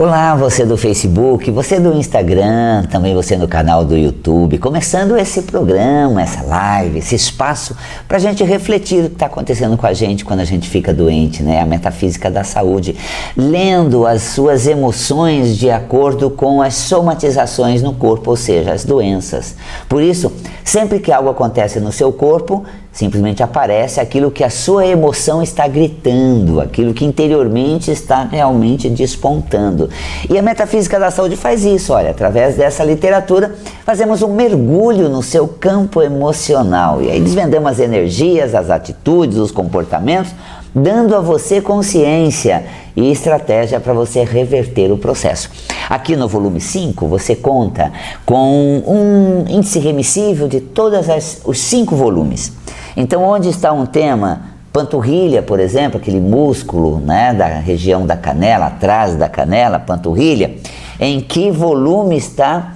Olá, você do Facebook, você do Instagram, também você no canal do YouTube, começando esse programa, essa live, esse espaço para a gente refletir o que está acontecendo com a gente quando a gente fica doente, né? A metafísica da saúde, lendo as suas emoções de acordo com as somatizações no corpo, ou seja, as doenças. Por isso, sempre que algo acontece no seu corpo, simplesmente aparece aquilo que a sua emoção está gritando, aquilo que interiormente está realmente despontando. E a metafísica da saúde faz isso, olha, através dessa literatura, fazemos um mergulho no seu campo emocional. E aí desvendamos as energias, as atitudes, os comportamentos, dando a você consciência e estratégia para você reverter o processo. Aqui no volume 5, você conta com um índice remissível de todos os 5 volumes. Então, onde está um tema, panturrilha, por exemplo, aquele músculo, né, da região da canela, atrás da canela, panturrilha, em que volume está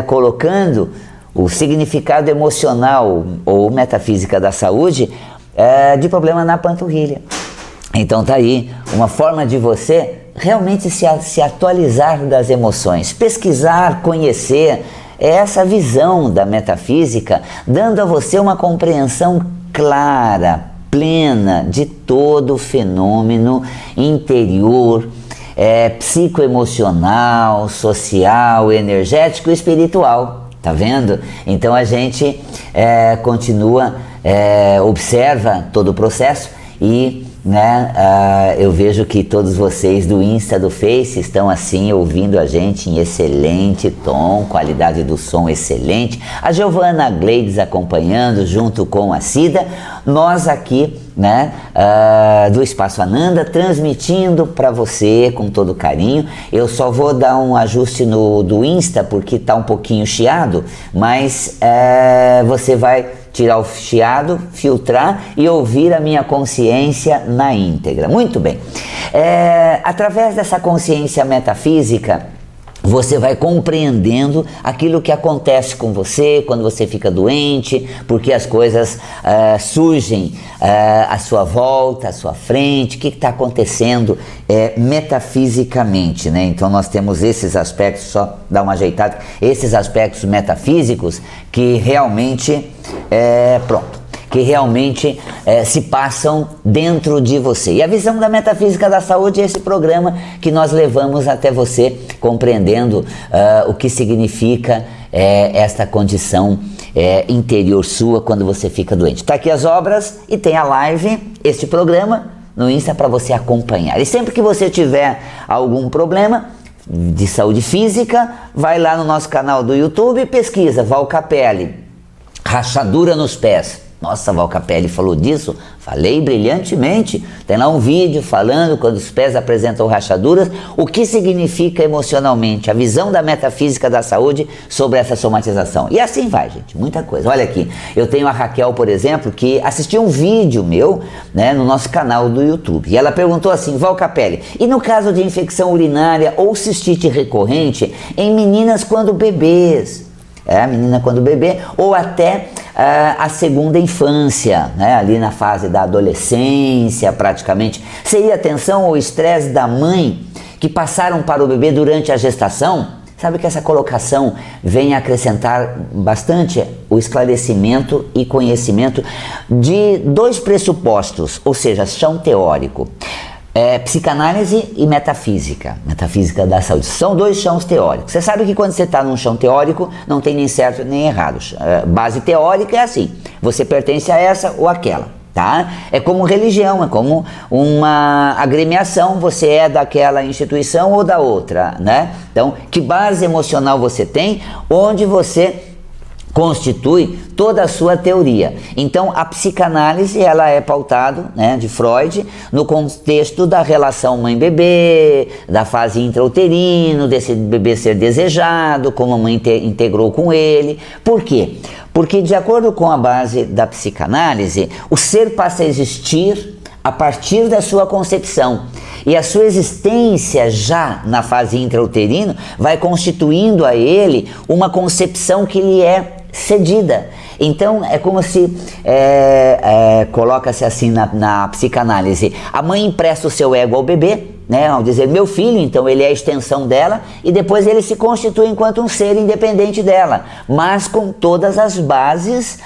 colocando o significado emocional ou metafísica da saúde de problema na panturrilha. Então tá aí uma forma de você realmente se atualizar das emoções, pesquisar, conhecer essa visão da metafísica, dando a você uma compreensão clara, plena de todo o fenômeno interior, psicoemocional, social, energético e espiritual. Tá vendo? Então a gente continua, observa todo o processo e eu vejo que todos vocês do Insta, do Face estão assim ouvindo a gente em excelente tom, qualidade do som excelente. A Giovana Gleides acompanhando junto com a Cida. Nós aqui, do Espaço Ananda, transmitindo para você com todo carinho. Eu só vou dar um ajuste do Insta porque está um pouquinho chiado, mas você vai tirar o chiado, filtrar e ouvir a minha consciência na íntegra. Muito bem. Através dessa consciência metafísica, você vai compreendendo aquilo que acontece com você quando você fica doente, porque as coisas surgem à sua volta, à sua frente, o que está acontecendo metafisicamente, né? Então nós temos esses aspectos, só dar uma ajeitada, esses aspectos metafísicos que realmente, que realmente se passam dentro de você. E a visão da metafísica da saúde é esse programa que nós levamos até você, compreendendo o que significa esta condição interior sua quando você fica doente. Está aqui as obras e tem a live, este programa no Insta para você acompanhar. E sempre que você tiver algum problema de saúde física, vai lá no nosso canal do YouTube e pesquisa Val Capelli, rachadura nos pés. Nossa, Val Capelli falou disso? Falei brilhantemente. Tem lá um vídeo falando quando os pés apresentam rachaduras, o que significa emocionalmente, a visão da metafísica da saúde sobre essa somatização. E assim vai, gente, muita coisa. Olha aqui, eu tenho a Raquel, por exemplo, que assistiu um vídeo meu, no nosso canal do YouTube. E ela perguntou assim, Val Capelli, e no caso de infecção urinária ou cistite recorrente em meninas quando bebês? A menina quando bebê, ou até a segunda infância, ali na fase da adolescência praticamente, seria a tensão ou estresse da mãe que passaram para o bebê durante a gestação? Sabe que essa colocação vem acrescentar bastante o esclarecimento e conhecimento de 2 pressupostos, ou seja, chão teórico. Psicanálise e metafísica da saúde, são 2 chãos teóricos. Você sabe que quando você está num chão teórico, não tem nem certo nem errado. Base teórica é assim, você pertence a essa ou aquela, tá? É como religião, é como uma agremiação, você é daquela instituição ou da outra, Então, que base emocional você tem, onde você constitui toda a sua teoria. Então, a psicanálise, ela é pautada, de Freud, no contexto da relação mãe-bebê, da fase intrauterino, desse bebê ser desejado, como a mãe integrou com ele. Por quê? Porque, de acordo com a base da psicanálise, o ser passa a existir a partir da sua concepção. E a sua existência já na fase intrauterino vai constituindo a ele uma concepção que lhe é cedida. Então é como se coloca-se assim na psicanálise, a mãe empresta o seu ego ao bebê né, ao dizer meu filho, então ele é a extensão dela, e depois ele se constitui enquanto um ser independente dela, mas com todas as bases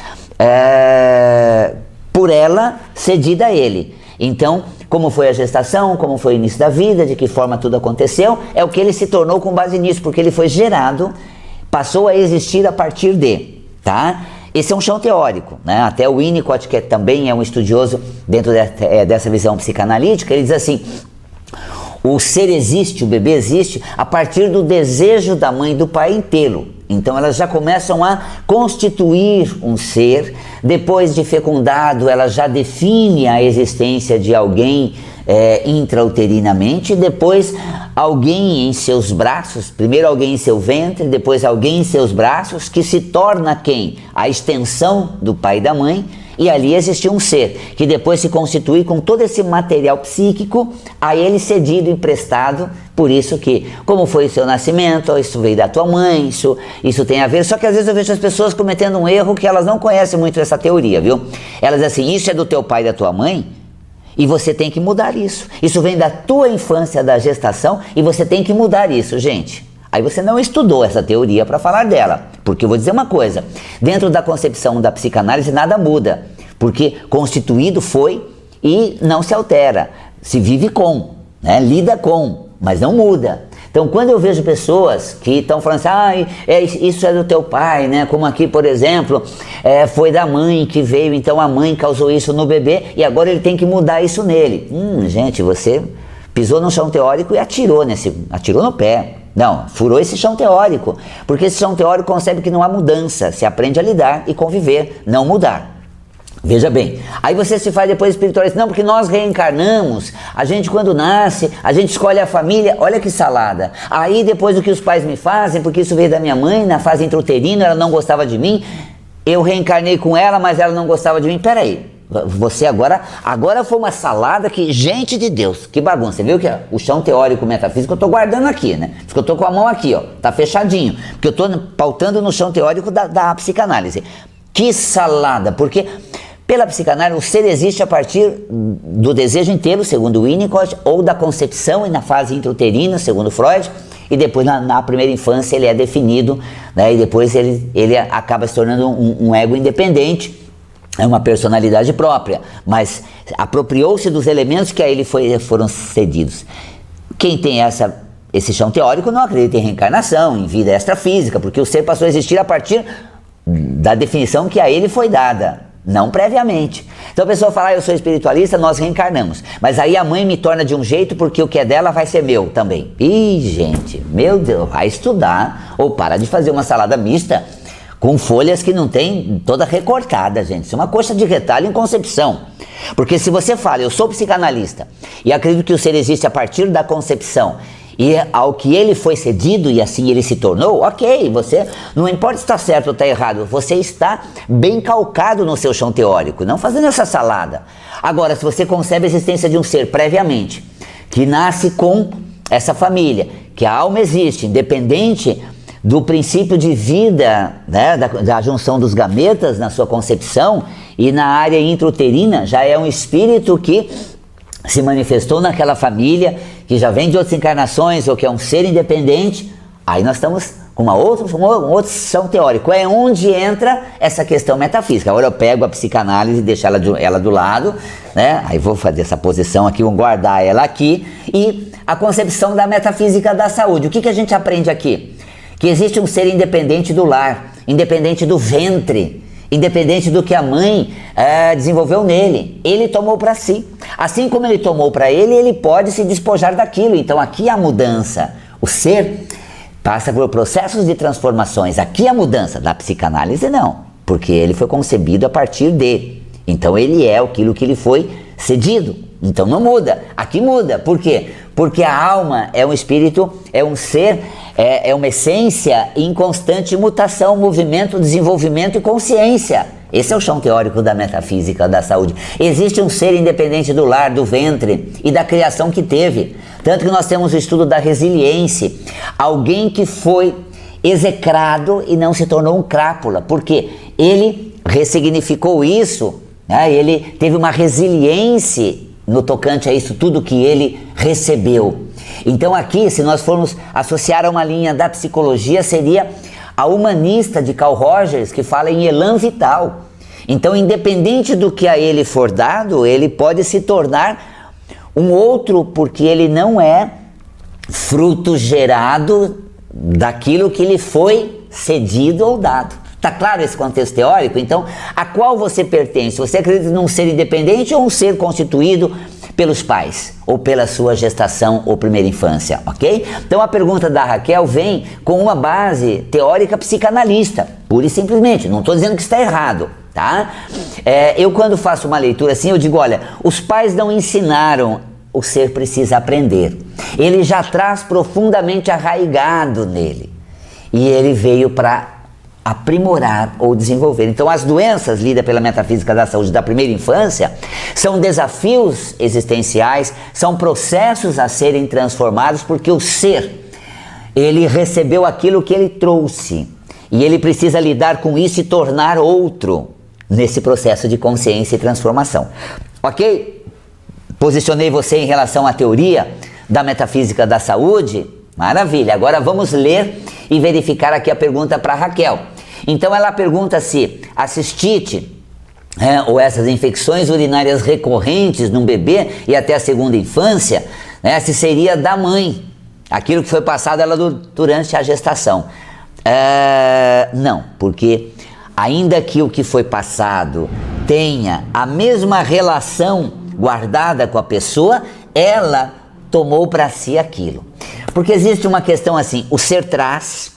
por ela cedida a ele. Então, como foi a gestação, como foi o início da vida, de que forma tudo aconteceu, é o que ele se tornou com base nisso, porque ele foi gerado, passou a existir a partir de, tá? Esse é um chão teórico, né? Até o Winnicott, que também é um estudioso dentro dessa visão psicanalítica, ele diz assim: o ser existe, o bebê existe a partir do desejo da mãe e do pai em tê-lo. Então elas já começam a constituir um ser, depois de fecundado ela já define a existência de alguém intrauterinamente, depois alguém em seus braços, primeiro alguém em seu ventre, depois alguém em seus braços, que se torna quem? A extensão do pai e da mãe. E ali existiu um ser, que depois se constitui com todo esse material psíquico a ele cedido, emprestado. Por isso que, como foi o seu nascimento, isso veio da tua mãe, isso tem a ver. Só que às vezes eu vejo as pessoas cometendo um erro que elas não conhecem muito essa teoria, viu? Elas dizem assim, isso é do teu pai e da tua mãe, e você tem que mudar isso. Isso vem da tua infância, da gestação, e você tem que mudar isso, gente. Aí você não estudou essa teoria para falar dela, porque eu vou dizer uma coisa, dentro da concepção da psicanálise nada muda, porque constituído foi e não se altera, se vive com, né? Lida com, mas não muda. Então quando eu vejo pessoas que estão falando assim, isso é do teu pai, né? Como aqui, por exemplo, foi da mãe que veio, então a mãe causou isso no bebê e agora ele tem que mudar isso nele. Gente, você pisou no chão teórico e atirou no pé. Não, furou esse chão teórico, porque esse chão teórico concebe que não há mudança, se aprende a lidar e conviver, não mudar. Veja bem, aí você se faz depois espiritualista, não, porque nós reencarnamos, a gente quando nasce, a gente escolhe a família, olha que salada. Aí depois do que os pais me fazem, porque isso veio da minha mãe, na fase intrauterina, ela não gostava de mim, eu reencarnei com ela, mas ela não gostava de mim, peraí. Você agora foi uma salada que, gente de Deus, que bagunça. Você viu que o chão teórico metafísico eu tô guardando aqui, né? Porque eu tô com a mão aqui, ó, tá fechadinho, porque eu tô pautando no chão teórico da psicanálise. Que salada, porque pela psicanálise o ser existe a partir do desejo inteiro, segundo Winnicott, ou da concepção e na fase intrauterina, segundo Freud, e depois na primeira infância ele é definido, né? E depois ele acaba se tornando um ego independente. É uma personalidade própria, mas apropriou-se dos elementos que a ele foram cedidos. Quem tem esse chão teórico não acredita em reencarnação, em vida extrafísica, porque o ser passou a existir a partir da definição que a ele foi dada, não previamente. Então a pessoa fala, eu sou espiritualista, nós reencarnamos, mas aí a mãe me torna de um jeito porque o que é dela vai ser meu também. Ih, gente, meu Deus, vai estudar ou para de fazer uma salada mista com folhas que não tem toda recortada, gente. Isso é uma coxa de retalho em concepção. Porque se você fala, eu sou psicanalista e acredito que o ser existe a partir da concepção e ao que ele foi cedido e assim ele se tornou, ok, você, não importa se está certo ou está errado, você está bem calcado no seu chão teórico, não fazendo essa salada. Agora, se você concebe a existência de um ser previamente, que nasce com essa família, que a alma existe, independente do princípio de vida, né, da junção dos gametas na sua concepção, e na área intrauterina já é um espírito que se manifestou naquela família, que já vem de outras encarnações, ou que é um ser independente, aí nós estamos com um outro chão teórico, é onde entra essa questão metafísica. Agora eu pego a psicanálise e deixo ela do lado, né? Aí vou fazer essa posição aqui, vou guardar ela aqui, e a concepção da metafísica da saúde. O que a gente aprende aqui? Que existe um ser independente do lar, independente do ventre, independente do que a mãe desenvolveu nele. Ele tomou para si. Assim como ele tomou para ele pode se despojar daquilo. Então aqui há mudança. O ser passa por processos de transformações. Aqui há mudança. Na psicanálise não, porque ele foi concebido a partir de. Então ele é aquilo que ele foi cedido. Então não muda. Aqui muda. Por quê? Porque a alma é um espírito, é um ser, é uma essência em constante mutação, movimento, desenvolvimento e consciência. Esse é o chão teórico da metafísica da saúde. Existe um ser independente do lar, do ventre e da criação que teve. Tanto que nós temos o estudo da resiliência. Alguém que foi execrado e não se tornou um crápula. Porque ele ressignificou isso, né? Ele teve uma resiliência no tocante a isso tudo que ele recebeu. Então aqui, se nós formos associar a uma linha da psicologia, seria a humanista de Carl Rogers, que fala em elan vital. Então, independente do que a ele for dado, ele pode se tornar um outro, porque ele não é fruto gerado daquilo que lhe foi cedido ou dado. Tá claro esse contexto teórico? Então, a qual você pertence? Você acredita num ser independente ou um ser constituído pelos pais, ou pela sua gestação ou primeira infância, ok? Então a pergunta da Raquel vem com uma base teórica psicanalista, pura e simplesmente, não estou dizendo que está errado, tá? Eu quando faço uma leitura assim, eu digo, olha, os pais não ensinaram, o ser precisa aprender. Ele já traz profundamente arraigado nele, e ele veio para aprimorar ou desenvolver. Então as doenças lidas pela metafísica da saúde da primeira infância são desafios existenciais, são processos a serem transformados, porque o ser, ele recebeu aquilo que ele trouxe e ele precisa lidar com isso e tornar outro nesse processo de consciência e transformação. Ok? Posicionei você em relação à teoria da metafísica da saúde? Maravilha! Agora vamos ler e verificar aqui a pergunta para Raquel. Então ela pergunta se a cistite ou essas infecções urinárias recorrentes num bebê e até a segunda infância, se seria da mãe, aquilo que foi passado ela durante a gestação. Não, porque ainda que o que foi passado tenha a mesma relação guardada com a pessoa, ela tomou para si aquilo. Porque existe uma questão assim, o ser traz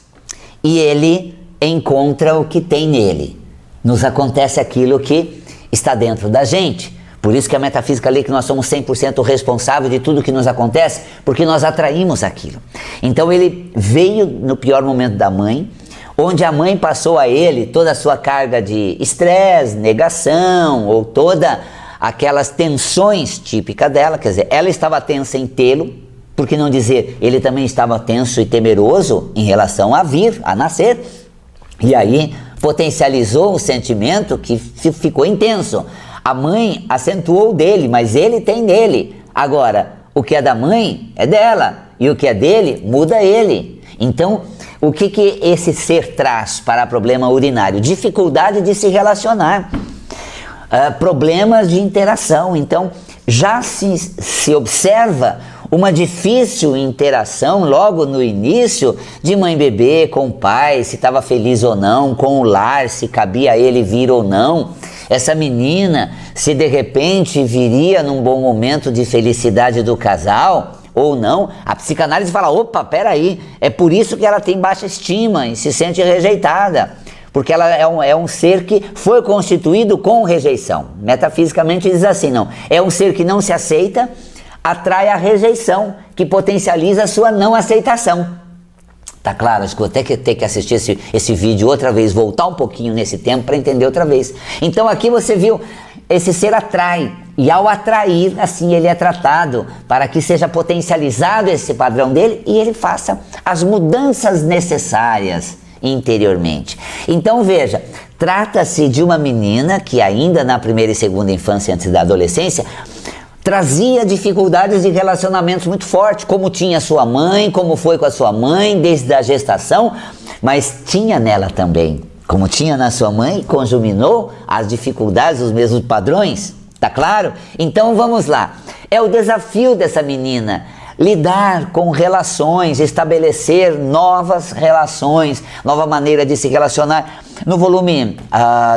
e ele encontra o que tem nele. Nos acontece aquilo que está dentro da gente. Por isso que a metafísica lê que nós somos 100% responsáveis de tudo que nos acontece, porque nós atraímos aquilo. Então ele veio no pior momento da mãe, onde a mãe passou a ele toda a sua carga de estresse, negação, ou toda aquelas tensões típicas dela, quer dizer, ela estava tensa em tê-lo, por que não dizer, ele também estava tenso e temeroso em relação a vir, a nascer, e aí potencializou um sentimento que ficou intenso. A mãe acentuou dele, mas ele tem nele. Agora, o que é da mãe é dela, e o que é dele muda ele. Então, o que esse ser traz para problema urinário? Dificuldade de se relacionar, problemas de interação. Então, já se observa uma difícil interação logo no início de mãe e bebê com o pai, se estava feliz ou não, com o lar, se cabia a ele vir ou não. Essa menina, se de repente viria num bom momento de felicidade do casal ou não, a psicanálise fala, opa, peraí, é por isso que ela tem baixa estima e se sente rejeitada. Porque ela é um ser que foi constituído com rejeição. Metafisicamente diz assim, não, é um ser que não se aceita, atrai a rejeição, que potencializa a sua não aceitação. Tá claro? Acho que vou até ter que assistir esse vídeo outra vez, voltar um pouquinho nesse tempo para entender outra vez. Então aqui você viu, esse ser atrai, e ao atrair, assim ele é tratado, para que seja potencializado esse padrão dele e ele faça as mudanças necessárias interiormente. Então veja, trata-se de uma menina que ainda na primeira e segunda infância, antes da adolescência, trazia dificuldades de relacionamentos muito fortes, como tinha sua mãe, como foi com a sua mãe desde a gestação, mas tinha nela também, como tinha na sua mãe, conjuminou as dificuldades, os mesmos padrões, tá claro? Então vamos lá, é o desafio dessa menina, lidar com relações, estabelecer novas relações, nova maneira de se relacionar. No volume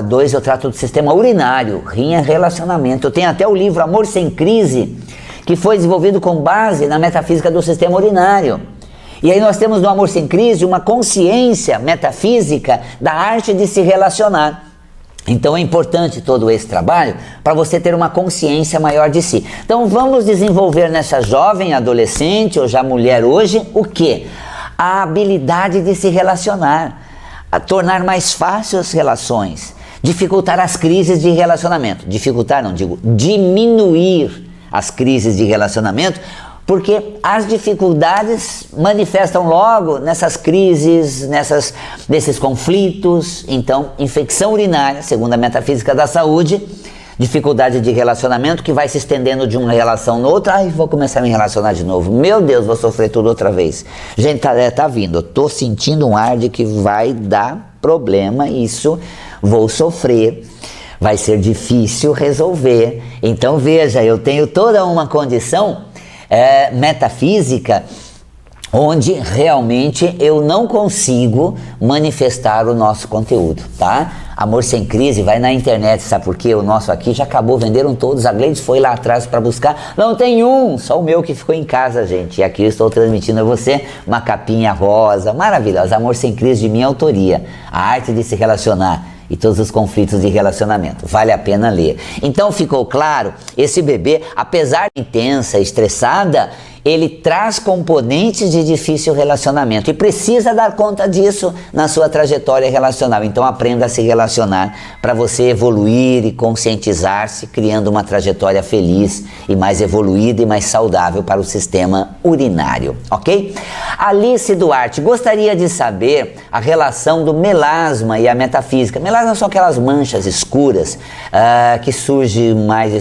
2 eu trato do sistema urinário, rim é relacionamento. Eu tenho até o livro Amor Sem Crise, que foi desenvolvido com base na metafísica do sistema urinário. E aí nós temos no Amor Sem Crise uma consciência metafísica da arte de se relacionar. Então é importante todo esse trabalho para você ter uma consciência maior de si. Então vamos desenvolver nessa jovem, adolescente ou já mulher hoje, o quê? A habilidade de se relacionar, a tornar mais fácil as relações, dificultar as crises de relacionamento. Dificultar, não digo, diminuir as crises de relacionamento, porque as dificuldades manifestam logo nessas crises, nesses conflitos. Então, infecção urinária, segundo a metafísica da saúde, Dificuldade de relacionamento que vai se estendendo de uma relação na outra. Ai, vou começar a me relacionar de novo. Meu Deus, vou sofrer tudo outra vez. Gente, tá vindo. Eu tô sentindo um ar de que vai dar problema isso. Vou sofrer. Vai ser difícil resolver. Então veja, eu tenho toda uma condição metafísica onde realmente eu não consigo manifestar o nosso conteúdo, tá? Amor Sem Crise, vai na internet, sabe por quê? O nosso aqui já acabou, venderam todos, a Gleides foi lá atrás para buscar, não tem um, só o meu que ficou em casa, gente, e aqui eu estou transmitindo a você uma capinha rosa, maravilhosa, Amor Sem Crise de minha autoria, a arte de se relacionar e todos os conflitos de relacionamento, vale a pena ler. Então ficou claro, esse bebê, apesar de intensa, estressada, ele traz componentes de difícil relacionamento e precisa dar conta disso na sua trajetória relacional. Então aprenda a se relacionar para você evoluir e conscientizar-se, criando uma trajetória feliz e mais evoluída e mais saudável para o sistema urinário, ok? Alice Duarte, gostaria de saber a relação do melasma e a metafísica. Melasma são aquelas manchas escuras que surgem mais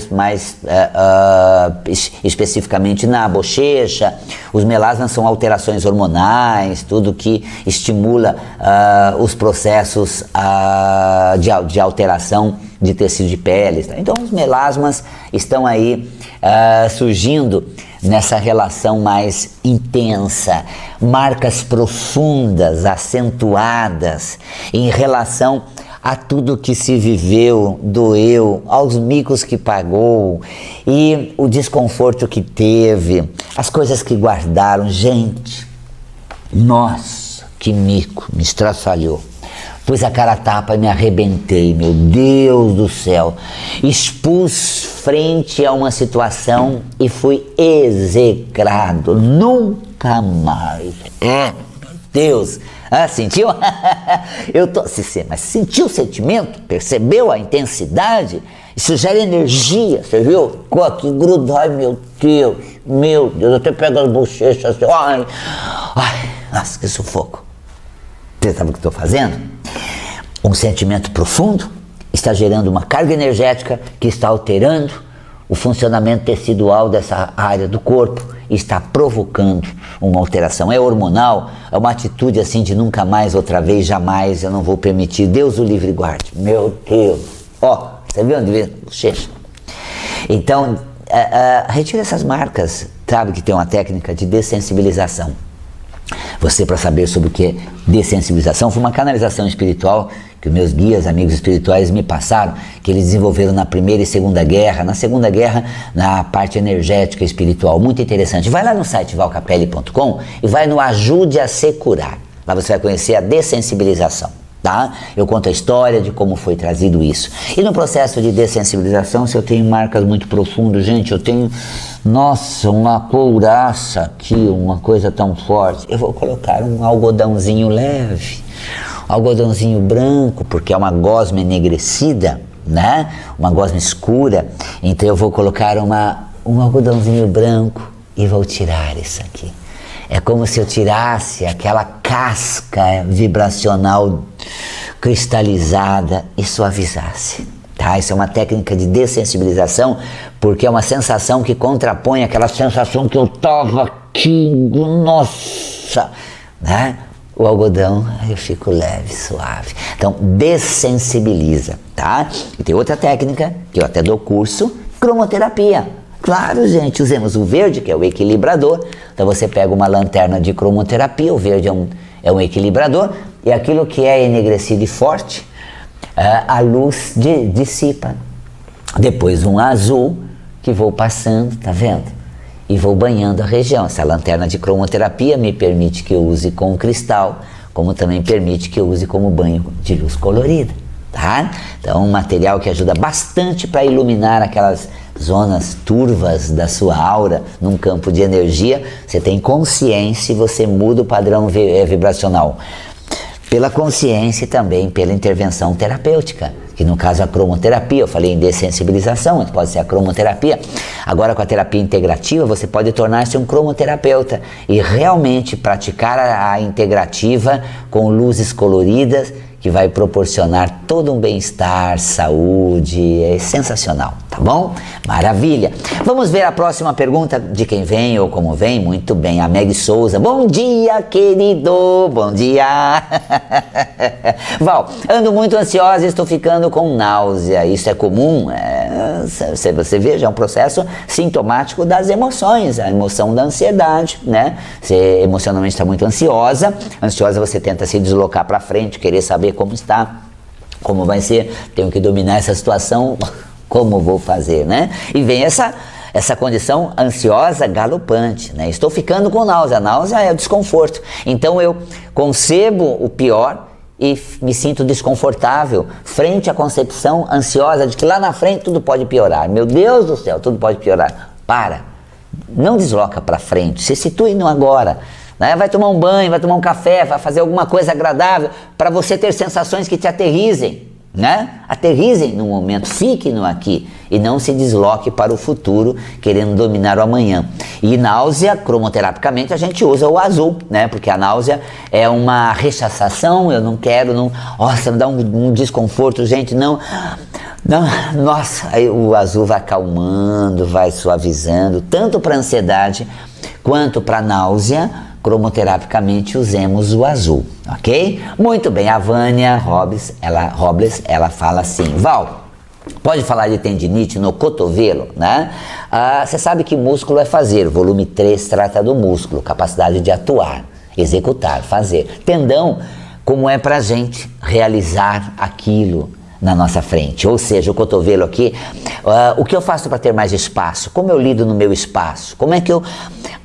especificamente na bochecha. Os melasmas são alterações hormonais, tudo que estimula os processos de alteração de tecido de pele. Então os melasmas estão aí surgindo nessa relação mais intensa, marcas profundas, acentuadas em relação a tudo que se viveu, doeu, aos micos que pagou e o desconforto que teve, as coisas que guardaram. Gente, nossa, que mico, me estraçalhou. Pus a cara a tapa e me arrebentei, meu Deus do céu. Expus frente a uma situação e fui execrado. Nunca mais. Deus, sentiu? Mas sentiu o sentimento? Percebeu a intensidade? Isso gera energia, você viu? Que gruda, ai meu Deus, eu até pego as bochechas assim, ai, nossa, que sufoco. Você sabe o que estou fazendo? Um sentimento profundo está gerando uma carga energética que está alterando o funcionamento tecidual dessa área do corpo e está provocando uma alteração. É hormonal, é uma atitude assim de nunca mais, outra vez, jamais, eu não vou permitir. Deus o livre guarde. Meu Deus. Você viu onde veio? Bochecha. Então, retira essas marcas. Sabe que tem uma técnica de dessensibilização. Você, para saber sobre o que é dessensibilização, foi uma canalização espiritual que os meus guias, amigos espirituais me passaram, que eles desenvolveram na Primeira e Segunda Guerra, na Segunda Guerra, na parte energética espiritual, muito interessante. Vai lá no site valcapelli.com e vai no Ajude a Se Curar. Lá você vai conhecer a dessensibilização, tá? Eu conto a história de como foi trazido isso. E no processo de dessensibilização, se eu tenho marcas muito profundas, gente, eu tenho, nossa, uma couraça aqui, uma coisa tão forte, eu vou colocar um algodãozinho leve, algodãozinho branco, porque é uma gosma enegrecida, né? Uma gosma escura. Então eu vou colocar um algodãozinho branco e vou tirar isso aqui. É como se eu tirasse aquela casca vibracional cristalizada e suavizasse. Tá? Isso é uma técnica de dessensibilização, porque é uma sensação que contrapõe aquela sensação que eu tava aqui, nossa, né? O algodão, eu fico leve, suave. Então, dessensibiliza, tá? E tem outra técnica, que eu até dou curso, cromoterapia. Claro, gente, usemos o verde, que é o equilibrador. Então, você pega uma lanterna de cromoterapia, o verde é um equilibrador, e aquilo que é enegrecido e forte, a luz dissipa. Depois um azul, que vou passando, tá vendo? E vou banhando a região. Essa lanterna de cromoterapia me permite que eu use com cristal, como também permite que eu use como banho de luz colorida, tá? Então, um material que ajuda bastante para iluminar aquelas zonas turvas da sua aura num campo de energia. Você tem consciência e você muda o padrão vibracional. Pela consciência e também pela intervenção terapêutica, que no caso é a cromoterapia. Eu falei em dessensibilização, mas pode ser a cromoterapia. Agora com a terapia integrativa você pode tornar-se um cromoterapeuta e realmente praticar a integrativa com luzes coloridas que vai proporcionar todo um bem-estar, saúde, é sensacional, tá bom? Maravilha! Vamos ver a próxima pergunta de quem vem ou como vem? Muito bem, a Meg Souza. Bom dia, querido! Bom dia! Val, ando muito ansiosa e estou ficando com náusea. Isso é comum? Você veja, é um processo sintomático das emoções, a emoção da ansiedade, né? Você emocionalmente está muito ansiosa você tenta se deslocar para frente, querer saber como está, como vai ser, tenho que dominar essa situação, como vou fazer, né? E vem essa condição ansiosa galopante, né? Estou ficando com náusea, náusea é o desconforto, então eu concebo o pior e me sinto desconfortável frente à concepção ansiosa de que lá na frente tudo pode piorar. Meu Deus do céu, tudo pode piorar. Não desloca para frente, se situe no agora, né? Vai tomar um banho, vai tomar um café, vai fazer alguma coisa agradável para você ter sensações que te aterrizem, né? Aterrizem no momento, fique no aqui e não se desloque para o futuro querendo dominar o amanhã. E náusea, cromoterapicamente, a gente usa o azul, né? Porque a náusea é uma rechaçação, eu não quero, não, nossa, me dá um desconforto, gente, não, nossa, aí o azul vai acalmando, vai suavizando, tanto para ansiedade quanto para náusea. Cromoterapicamente usemos o azul, ok? Muito bem, a Vânia Robles, ela fala assim: Val, pode falar de tendinite no cotovelo, né? Você sabe que músculo é fazer, volume 3 trata do músculo, capacidade de atuar, executar, fazer. Tendão, como é pra gente realizar aquilo na nossa frente, ou seja, o cotovelo aqui, o que eu faço para ter mais espaço? Como eu lido no meu espaço? Como é que eu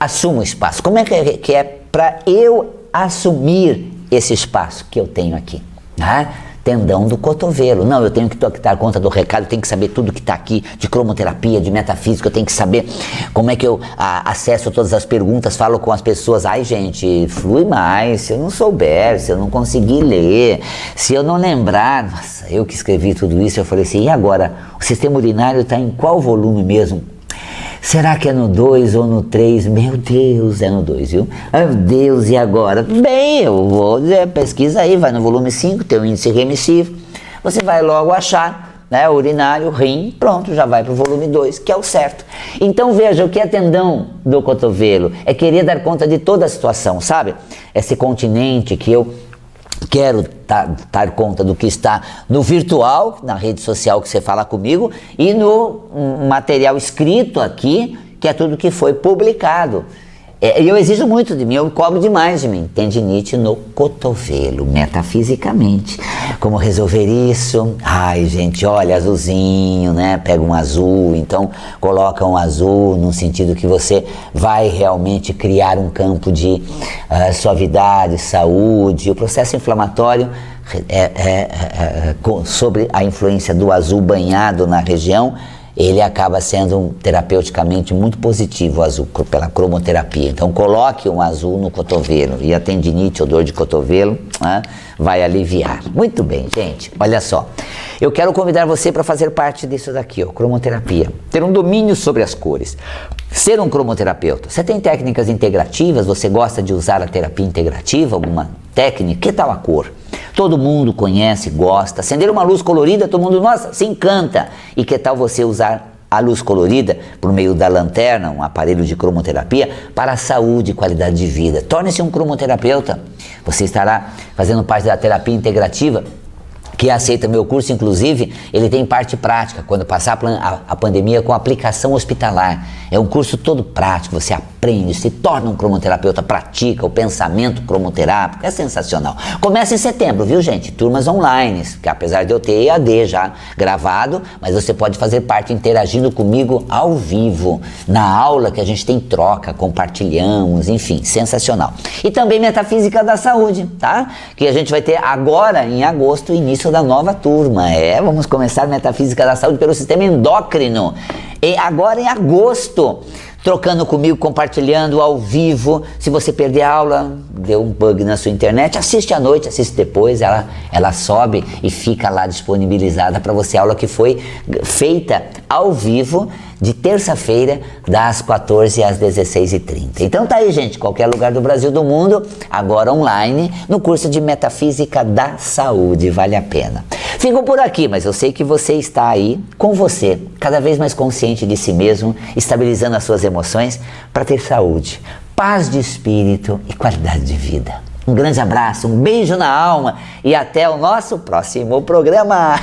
assumo o espaço? Como é que é para eu assumir esse espaço que eu tenho aqui? Né? Tendão do cotovelo. Não, eu tenho que dar conta do recado, eu tenho que saber tudo que está aqui, de cromoterapia, de metafísica, eu tenho que saber como é que eu acesso todas as perguntas, falo com as pessoas. Ai, gente, flui mais, se eu não souber, se eu não conseguir ler, se eu não lembrar. Nossa, eu que escrevi tudo isso, eu falei assim, e agora? O sistema urinário está em qual volume mesmo? Será que é no 2 ou no 3? Meu Deus, é no 2, viu? Meu Deus, e agora? Bem, eu vou dizer, pesquisa aí, vai no volume 5, tem o índice remissivo, você vai logo achar, né, urinário, rim, pronto, já vai para o volume 2, que é o certo. Então veja, o que é tendão do cotovelo? É querer dar conta de toda a situação, sabe? Esse continente que eu quero dar conta do que está no virtual, na rede social que você fala comigo, e no material escrito aqui, que é tudo que foi publicado. Eu exijo muito de mim, eu cobro demais de mim. Tendinite no cotovelo, metafisicamente. Como resolver isso? Ai, gente, olha, azulzinho, né? Pega um azul, então coloca um azul no sentido que você vai realmente criar um campo de suavidade, saúde. O processo inflamatório sobre a influência do azul banhado na região, ele acaba sendo terapeuticamente muito positivo, o azul, pela cromoterapia. Então coloque um azul no cotovelo e a tendinite ou dor de cotovelo vai aliviar. Muito bem, gente, olha só. Eu quero convidar você para fazer parte disso daqui, ó, cromoterapia. Ter um domínio sobre as cores. Ser um cromoterapeuta. Você tem técnicas integrativas? Você gosta de usar a terapia integrativa? Alguma técnica? Que tal a cor? Todo mundo conhece, gosta. Acender uma luz colorida, todo mundo, nossa, se encanta. E que tal você usar a luz colorida por meio da lanterna, um aparelho de cromoterapia, para a saúde e qualidade de vida? Torne-se um cromoterapeuta. Você estará fazendo parte da terapia integrativa, que aceita meu curso, inclusive, ele tem parte prática, quando passar a pandemia com aplicação hospitalar. É um curso todo prático, você aprende, se torna um cromoterapeuta, pratica o pensamento cromoterápico, é sensacional. Começa em setembro, viu, gente? Turmas online, que apesar de eu ter EAD já gravado, mas você pode fazer parte interagindo comigo ao vivo, na aula que a gente tem troca, compartilhamos, enfim, sensacional. E também Metafísica da Saúde, tá? Que a gente vai ter agora, em agosto, início da nova turma. Vamos começar Metafísica da Saúde pelo sistema endócrino. E agora em agosto, trocando comigo, compartilhando ao vivo. Se você perder a aula, deu um bug na sua internet, assiste à noite, assiste depois, ela sobe e fica lá disponibilizada para você. A aula que foi feita ao vivo de terça-feira, das 14 às 16h30. Então tá aí, gente, qualquer lugar do Brasil, do mundo, agora online, no curso de Metafísica da Saúde, vale a pena. Fico por aqui, mas eu sei que você está aí com você, cada vez mais consciente de si mesmo, estabilizando as suas emoções para ter saúde, paz de espírito e qualidade de vida. Um grande abraço, um beijo na alma e até o nosso próximo programa.